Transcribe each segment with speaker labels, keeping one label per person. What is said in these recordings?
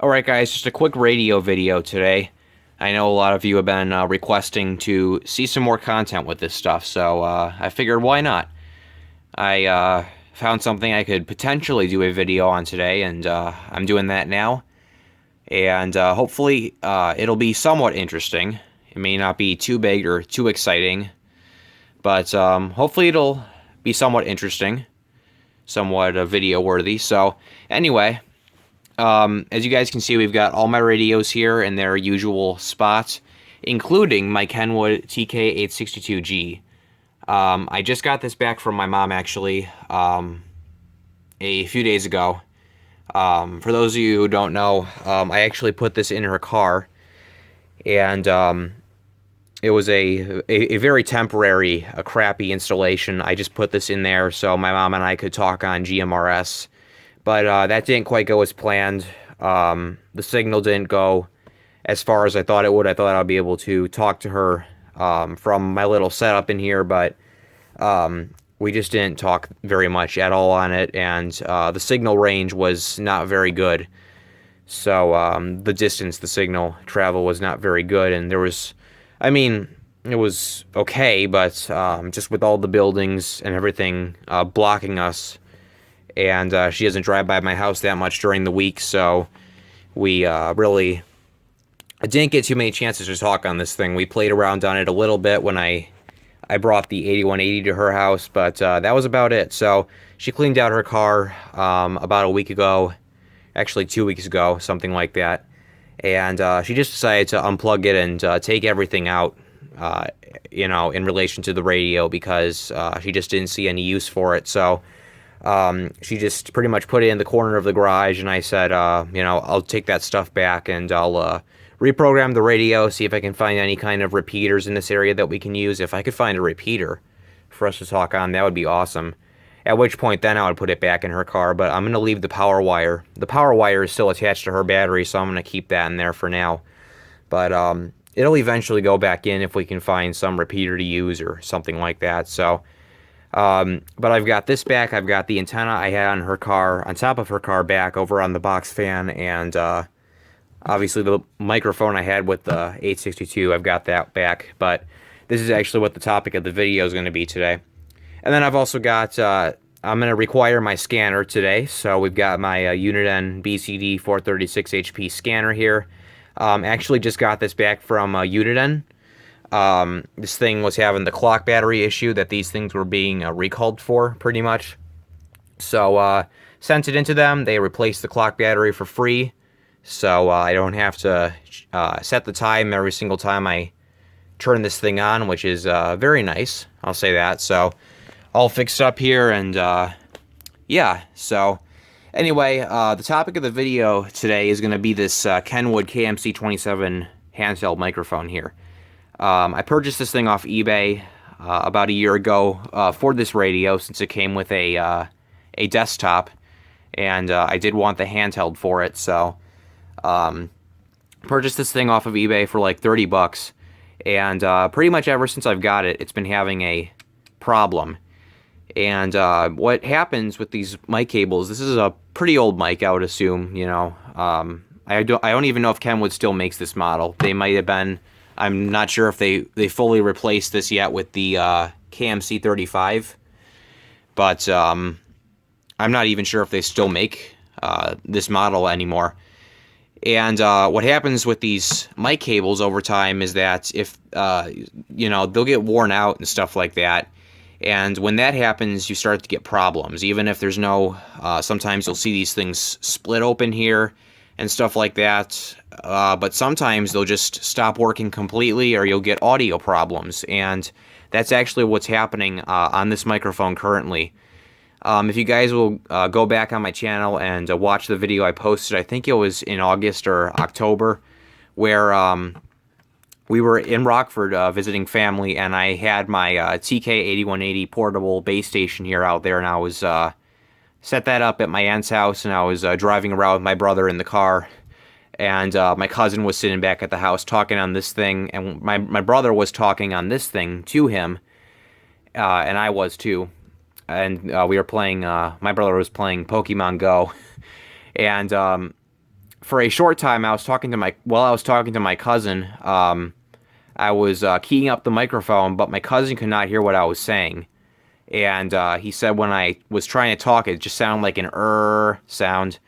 Speaker 1: Alright guys, just a quick radio video today. I know a lot of you have been requesting to see some more content with this stuff, so I figured why not? I found something I could potentially do a video on today, and I'm doing that now. And hopefully it'll be somewhat interesting. It may not be too big or too exciting, but hopefully it'll be somewhat interesting, somewhat video worthy. So anyway, as you guys can see, we've got all my radios here in their usual spots, including my Kenwood TK-862G. I just got this back from my mom, actually, a few days ago. For those of you who don't know, I actually put this in her car, and it was a very temporary, a crappy installation. I just put this in there so my mom and I could talk on GMRS. But that didn't quite go as planned. The signal didn't go as far as I thought it would. I thought I'd be able to talk to her from my little setup in here, but we just didn't talk very much at all on it, and the signal range was not very good. So the distance the signal travel was not very good, and there was, I mean, it was okay, but just with all the buildings and everything blocking us, and she doesn't drive by my house that much during the week, so we really didn't get too many chances to talk on this thing. We played around on it a little bit when I brought the 8180 to her house, but that was about it. So she cleaned out her car about a week ago, actually 2 weeks ago, something like that, and she just decided to unplug it and take everything out, you know, in relation to the radio, because she just didn't see any use for it. So she just pretty much put it in the corner of the garage, and I said, you know, I'll take that stuff back and I'll reprogram the radio, see if I can find any kind of repeaters in this area that we can use. If I could find a repeater for us to talk on, that would be awesome. At which point then I would put it back in her car, but I'm going to leave the power wire. The power wire is still attached to her battery, so I'm going to keep that in there for now. But it'll eventually go back in if we can find some repeater to use or something like that. So but I've got this back. I've got the antenna I had on her car, on top of her car, back over on the box fan, and obviously the microphone I had with the 862, I've got that back. But this is actually what the topic of the video is going to be today. And then I've also got, I'm going to require my scanner today. So we've got my Uniden BCD 436 HP scanner here. Actually just got this back from Uniden. This thing was having the clock battery issue that these things were being recalled for, pretty much. So sent it into them. They replaced the clock battery for free, so I don't have to set the time every single time I turn this thing on, which is very nice, I'll say that. So all fixed up here, and yeah. So anyway, the topic of the video today is going to be this Kenwood KMC-27 handheld microphone here. I purchased this thing off eBay about a year ago for this radio, since it came with a desktop, and I did want the handheld for it. So purchased this thing off of eBay for like 30 bucks, and pretty much ever since I've got it, it's been having a problem. And what happens with these mic cables, this is a pretty old mic, I would assume, you know. I don't even know if Kenwood still makes this model. They might have been. I'm not sure if they fully replaced this yet with the KMC-35, but I'm not even sure if they still make this model anymore. And what happens with these mic cables over time is that if, you know, they'll get worn out and stuff like that. And when that happens, you start to get problems. Even if there's no, sometimes you'll see these things split open here and stuff like that. But sometimes they'll just stop working completely, or you'll get audio problems. And that's actually what's happening on this microphone currently. If you guys will go back on my channel and watch the video I posted, I think it was in August or October, where we were in Rockford visiting family, and I had my TK-8180 portable base station here out there, and I was set that up at my aunt's house, and I was driving around with my brother in the car, and my cousin was sitting back at the house talking on this thing, and my brother was talking on this thing to him, and I was too. And we were playing, my brother was playing Pokemon Go, and for a short time, I was talking to my cousin. I was keying up the microphone, but my cousin could not hear what I was saying. And he said when I was trying to talk, it just sounded like an sound.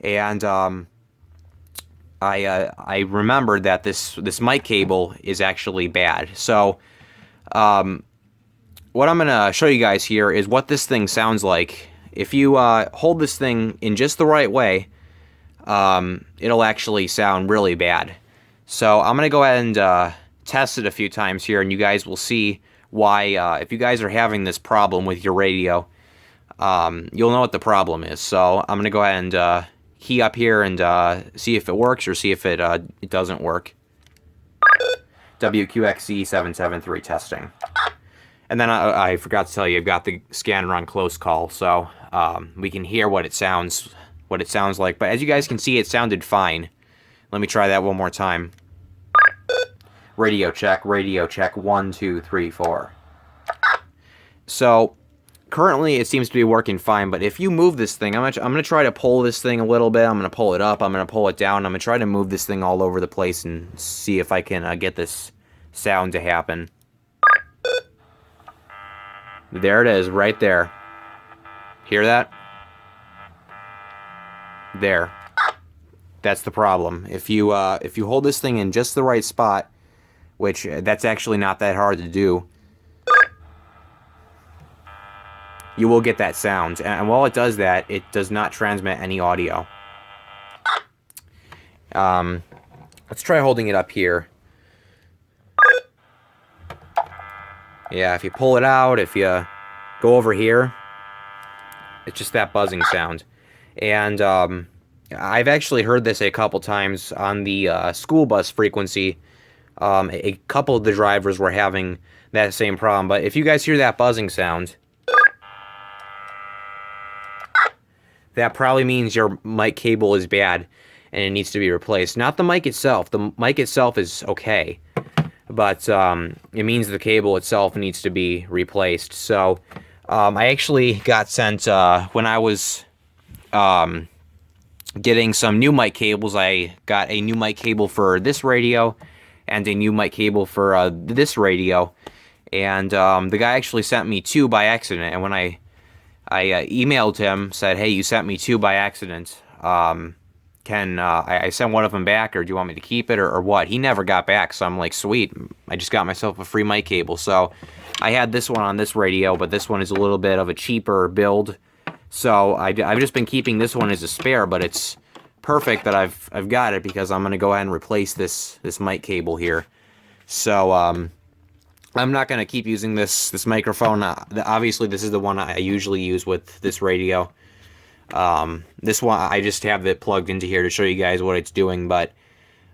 Speaker 1: And I remembered that this mic cable is actually bad. So what I'm gonna show you guys here is what this thing sounds like. If you hold this thing in just the right way, it'll actually sound really bad. So I'm gonna go ahead and test it a few times here, and you guys will see why. If you guys are having this problem with your radio, you'll know what the problem is. So I'm gonna go ahead and key up here and see if it works or see if it doesn't work. WQXC773 testing. And then I forgot to tell you, I've got the scanner on close call, so we can hear what it sounds like. But as you guys can see, it sounded fine. Let me try that one more time. Radio check, 1, 2, 3, 4. So currently it seems to be working fine, but if you move this thing, I'm gonna try to pull this thing a little bit. I'm gonna pull it up, I'm gonna pull it down, I'm gonna try to move this thing all over the place and see if I can get this sound to happen. There it is, right there. Hear that? There. That's the problem. If you hold this thing in just the right spot, which that's actually not that hard to do, you will get that sound. And while it does that, it does not transmit any audio. Let's try holding it up here. Yeah, if you pull it out, if you go over here, it's just that buzzing sound. And I've actually heard this a couple times on the school bus frequency. A couple of the drivers were having that same problem. But if you guys hear that buzzing sound, that probably means your mic cable is bad and it needs to be replaced. Not the mic itself. The mic itself is okay, but it means the cable itself needs to be replaced. So I actually got sent, when I was getting some new mic cables, I got a new mic cable for this radio and a new mic cable for this radio. And the guy actually sent me two by accident. And when I emailed him, said, hey, you sent me two by accident. Can I send one of them back, or do you want me to keep it, or what? He never got back, so I'm like, sweet, I just got myself a free mic cable. So I had this one on this radio, but this one is a little bit of a cheaper build. So I've just been keeping this one as a spare, but it's perfect that I've got it, because I'm going to go ahead and replace this mic cable here. So I'm not going to keep using this microphone. Obviously, this is the one I usually use with this radio. This one, I just have it plugged into here to show you guys what it's doing, but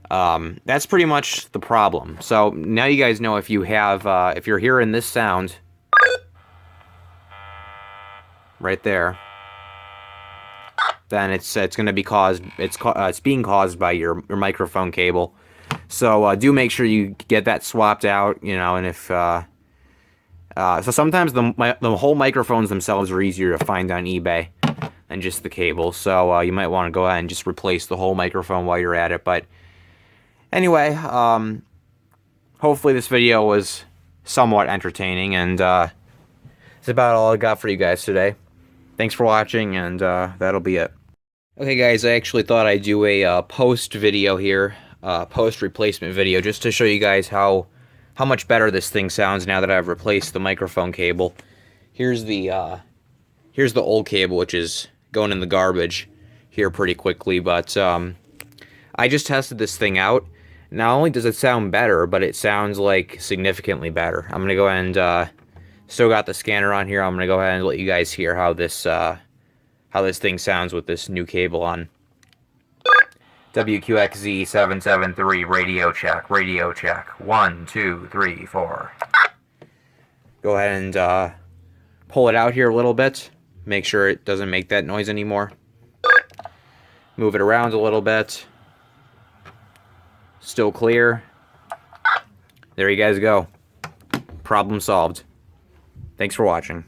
Speaker 1: that's pretty much the problem. So now you guys know, if you have, if you're hearing this sound right there, then it's going to be caused. It's being caused by your microphone cable. So do make sure you get that swapped out. You know, and if so, sometimes the whole microphones themselves are easier to find on eBay than just the cable. So you might want to go ahead and just replace the whole microphone while you're at it. But anyway, hopefully this video was somewhat entertaining, and that's about all I got for you guys today. Thanks for watching, and that'll be it. Okay, guys, I actually thought I'd do a post video here, post replacement video, just to show you guys how much better this thing sounds now that I've replaced the microphone cable. Here's the old cable, which is going in the garbage here pretty quickly, but I just tested this thing out. Not only does it sound better, but it sounds like significantly better. I'm gonna go ahead and still got the scanner on here. I'm gonna go ahead and let you guys hear how this thing sounds with this new cable on. WQXZ773 radio check, 1, 2, 3, 4. Go ahead and pull it out here a little bit. Make sure it doesn't make that noise anymore. Move it around a little bit. Still clear. There you guys go. Problem solved. Thanks for watching.